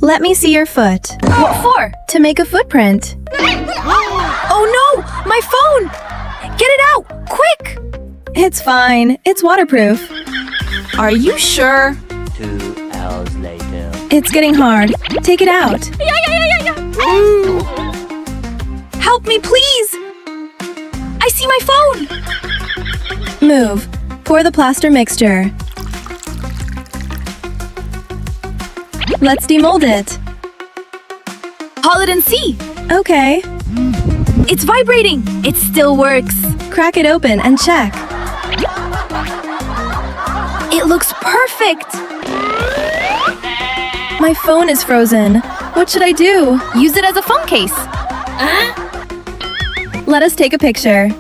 Let me see your foot. What for? To make a footprint. Oh no! My phone! Get it out! Quick! It's fine. It's waterproof. Are you sure? 2 hours later. It's getting hard. Take it out. Help me, please! I see my phone! Move. Pour the plaster mixture. Let's demold it. Hold it and see! Okay. It's vibrating! It still works! Crack it open and check. It looks perfect! My phone is frozen. What should I do? Use it as a phone case! Let us take a picture.